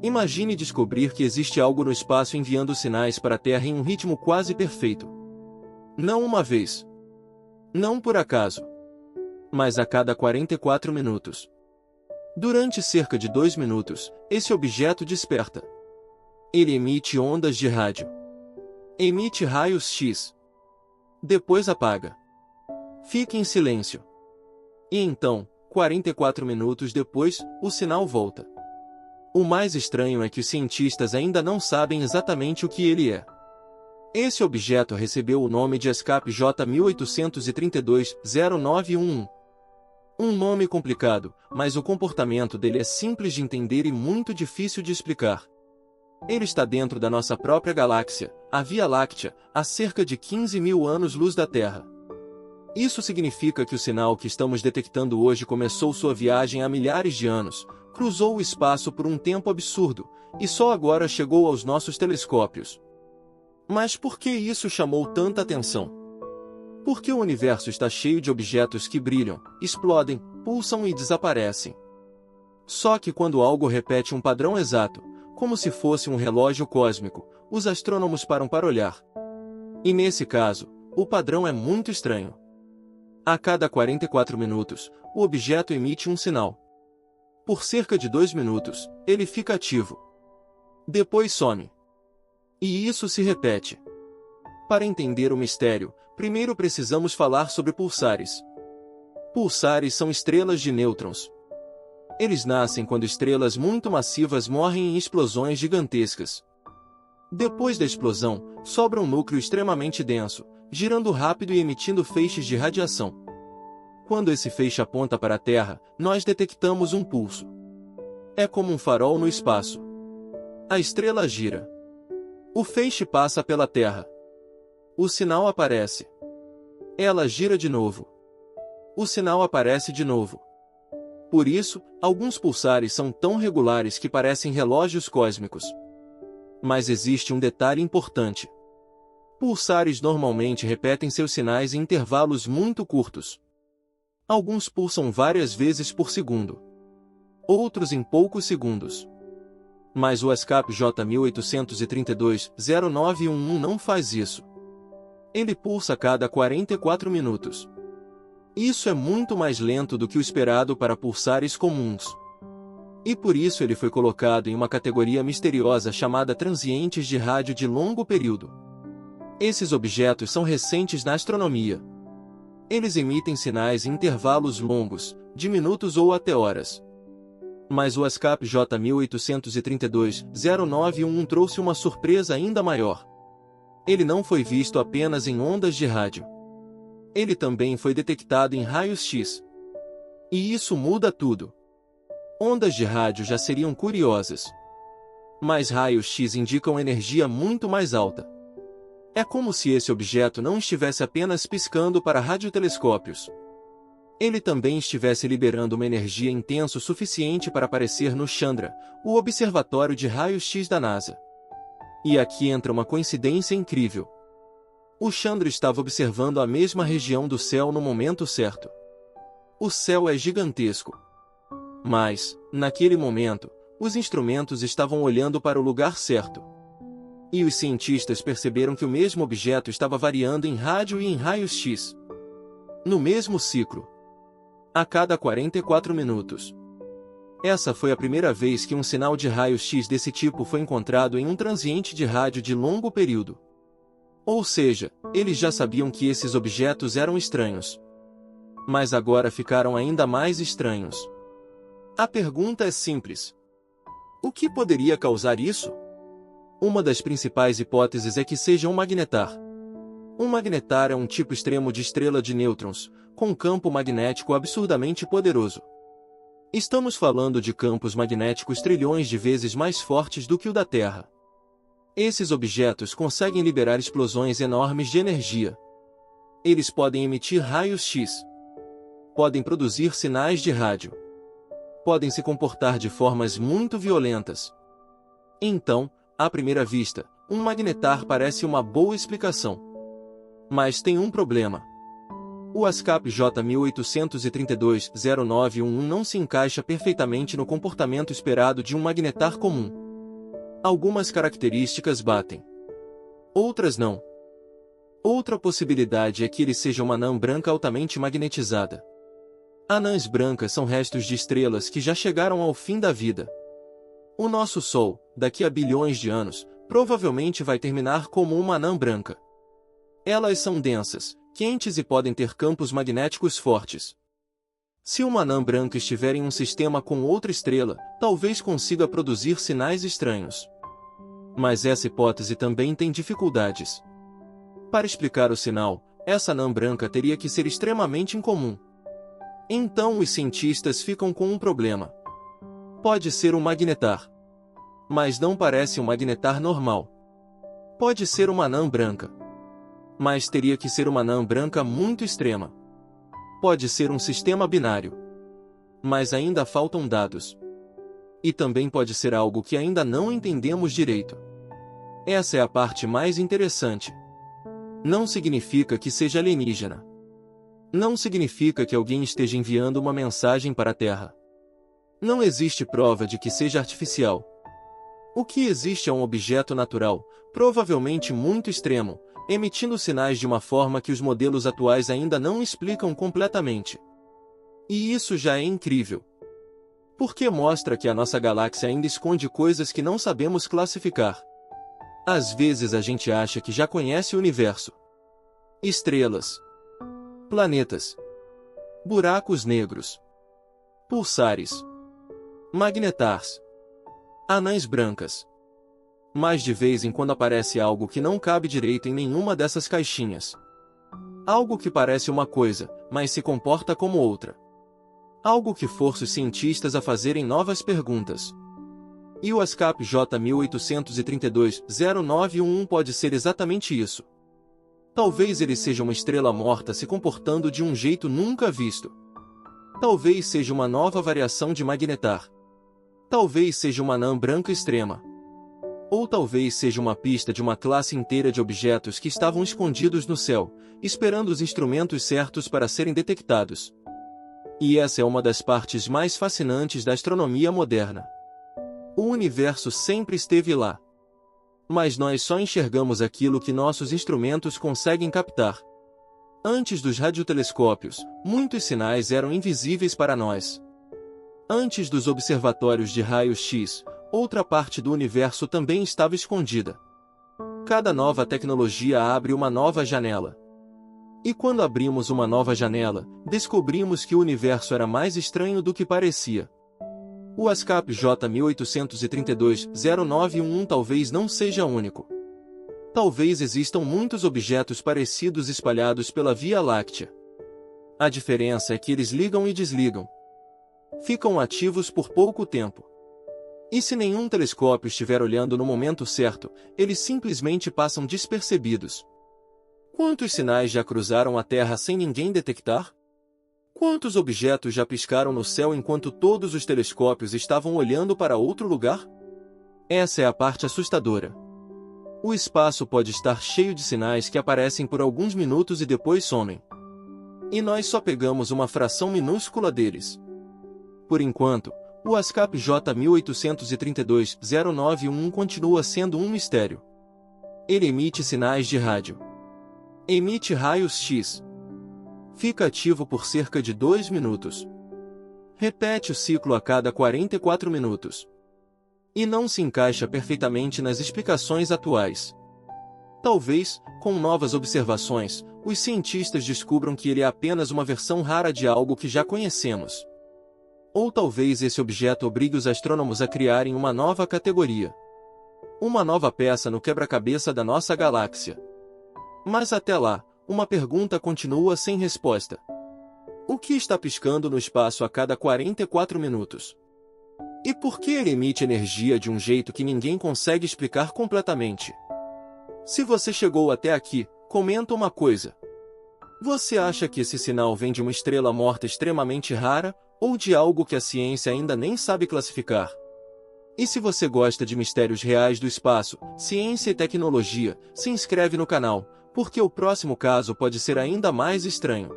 Imagine descobrir que existe algo no espaço enviando sinais para a Terra em um ritmo quase perfeito. Não uma vez. Não por acaso. Mas a cada 44 minutos. Durante cerca de 2 minutos, esse objeto desperta. Ele emite ondas de rádio. Emite raios X. Depois apaga. Fica em silêncio. E então, 44 minutos depois, o sinal volta. O mais estranho é que os cientistas ainda não sabem exatamente o que ele é. Esse objeto recebeu o nome de ESCAP J1832-0911. Um nome complicado, mas o comportamento dele é simples de entender e muito difícil de explicar. Ele está dentro da nossa própria galáxia, a Via Láctea, a cerca de 15.000 anos-luz da Terra. Isso significa que o sinal que estamos detectando hoje começou sua viagem há milhares de anos, cruzou o espaço por um tempo absurdo, e só agora chegou aos nossos telescópios. Mas por que isso chamou tanta atenção? Porque o universo está cheio de objetos que brilham, explodem, pulsam e desaparecem. Só que quando algo repete um padrão exato, como se fosse um relógio cósmico, os astrônomos param para olhar. E nesse caso, o padrão é muito estranho. A cada 44 minutos, o objeto emite um sinal. Por cerca de 2 minutos, ele fica ativo. Depois some. E isso se repete. Para entender o mistério, primeiro precisamos falar sobre pulsares. Pulsares são estrelas de nêutrons. Eles nascem quando estrelas muito massivas morrem em explosões gigantescas. Depois da explosão, sobra um núcleo extremamente denso, girando rápido e emitindo feixes de radiação. Quando esse feixe aponta para a Terra, nós detectamos um pulso. É como um farol no espaço. A estrela gira. O feixe passa pela Terra. O sinal aparece. Ela gira de novo. O sinal aparece de novo. Por isso, alguns pulsares são tão regulares que parecem relógios cósmicos. Mas existe um detalhe importante. Pulsares normalmente repetem seus sinais em intervalos muito curtos. Alguns pulsam várias vezes por segundo. Outros em poucos segundos. Mas o ESCAP J1832-0911 não faz isso. Ele pulsa a cada 44 minutos. Isso é muito mais lento do que o esperado para pulsares comuns. E por isso ele foi colocado em uma categoria misteriosa chamada transientes de rádio de longo período. Esses objetos são recentes na astronomia. Eles emitem sinais em intervalos longos, de minutos ou até horas. Mas o ESCAP J1832-0911 trouxe uma surpresa ainda maior. Ele não foi visto apenas em ondas de rádio. Ele também foi detectado em raios X. E isso muda tudo. Ondas de rádio já seriam curiosas. Mas raios X indicam energia muito mais alta. É como se esse objeto não estivesse apenas piscando para radiotelescópios. Ele também estivesse liberando uma energia intensa o suficiente para aparecer no Chandra, o observatório de raios X da NASA. E aqui entra uma coincidência incrível. O Chandra estava observando a mesma região do céu no momento certo. O céu é gigantesco. Mas, naquele momento, os instrumentos estavam olhando para o lugar certo. E os cientistas perceberam que o mesmo objeto estava variando em rádio e em raios X. No mesmo ciclo. A cada 44 minutos. Essa foi a primeira vez que um sinal de raios X desse tipo foi encontrado em um transiente de rádio de longo período. Ou seja, eles já sabiam que esses objetos eram estranhos. Mas agora ficaram ainda mais estranhos. A pergunta é simples. O que poderia causar isso? Uma das principais hipóteses é que seja um magnetar. Um magnetar é um tipo extremo de estrela de nêutrons, com um campo magnético absurdamente poderoso. Estamos falando de campos magnéticos trilhões de vezes mais fortes do que o da Terra. Esses objetos conseguem liberar explosões enormes de energia. Eles podem emitir raios X. Podem produzir sinais de rádio. Podem se comportar de formas muito violentas. Então, à primeira vista, um magnetar parece uma boa explicação. Mas tem um problema. O ASCAP J1832-0911 não se encaixa perfeitamente no comportamento esperado de um magnetar comum. Algumas características batem. Outras não. Outra possibilidade é que ele seja uma anã branca altamente magnetizada. Anãs brancas são restos de estrelas que já chegaram ao fim da vida. O nosso Sol, daqui a bilhões de anos, provavelmente vai terminar como uma anã branca. Elas são densas, quentes e podem ter campos magnéticos fortes. Se uma anã branca estiver em um sistema com outra estrela, talvez consiga produzir sinais estranhos. Mas essa hipótese também tem dificuldades. Para explicar o sinal, essa anã branca teria que ser extremamente incomum. Então os cientistas ficam com um problema. Pode ser um magnetar. Mas não parece um magnetar normal. Pode ser uma anã branca. Mas teria que ser uma anã branca muito extrema. Pode ser um sistema binário. Mas ainda faltam dados. E também pode ser algo que ainda não entendemos direito. Essa é a parte mais interessante. Não significa que seja alienígena. Não significa que alguém esteja enviando uma mensagem para a Terra. Não existe prova de que seja artificial. O que existe é um objeto natural, provavelmente muito extremo, emitindo sinais de uma forma que os modelos atuais ainda não explicam completamente. E isso já é incrível. Porque mostra que a nossa galáxia ainda esconde coisas que não sabemos classificar. Às vezes a gente acha que já conhece o universo. Estrelas. Planetas. Buracos negros. Pulsares. Magnetars. Anãs brancas. Mas de vez em quando aparece algo que não cabe direito em nenhuma dessas caixinhas. Algo que parece uma coisa, mas se comporta como outra. Algo que força os cientistas a fazerem novas perguntas. E o ASCAP J1832-0911 pode ser exatamente isso. Talvez ele seja uma estrela morta se comportando de um jeito nunca visto. Talvez seja uma nova variação de magnetar. Talvez seja uma anã branca extrema. Ou talvez seja uma pista de uma classe inteira de objetos que estavam escondidos no céu, esperando os instrumentos certos para serem detectados. E essa é uma das partes mais fascinantes da astronomia moderna. O universo sempre esteve lá. Mas nós só enxergamos aquilo que nossos instrumentos conseguem captar. Antes dos radiotelescópios, muitos sinais eram invisíveis para nós. Antes dos observatórios de raios-x, outra parte do universo também estava escondida. Cada nova tecnologia abre uma nova janela. E quando abrimos uma nova janela, descobrimos que o universo era mais estranho do que parecia. O ASCAP J1832-0911 talvez não seja único. Talvez existam muitos objetos parecidos espalhados pela Via Láctea. A diferença é que eles ligam e desligam. Ficam ativos por pouco tempo. E se nenhum telescópio estiver olhando no momento certo, eles simplesmente passam despercebidos. Quantos sinais já cruzaram a Terra sem ninguém detectar? Quantos objetos já piscaram no céu enquanto todos os telescópios estavam olhando para outro lugar? Essa é a parte assustadora. O espaço pode estar cheio de sinais que aparecem por alguns minutos e depois somem. E nós só pegamos uma fração minúscula deles. Por enquanto, o ASCAP J1832-0911 continua sendo um mistério. Ele emite sinais de rádio. Emite raios-x. Fica ativo por cerca de 2 minutos. Repete o ciclo a cada 44 minutos. E não se encaixa perfeitamente nas explicações atuais. Talvez, com novas observações, os cientistas descubram que ele é apenas uma versão rara de algo que já conhecemos. Ou talvez esse objeto obrigue os astrônomos a criarem uma nova categoria. Uma nova peça no quebra-cabeça da nossa galáxia. Mas até lá, uma pergunta continua sem resposta. O que está piscando no espaço a cada 44 minutos? E por que ele emite energia de um jeito que ninguém consegue explicar completamente? Se você chegou até aqui, comenta uma coisa. Você acha que esse sinal vem de uma estrela morta extremamente rara, ou de algo que a ciência ainda nem sabe classificar? E se você gosta de mistérios reais do espaço, ciência e tecnologia, se inscreve no canal, porque o próximo caso pode ser ainda mais estranho.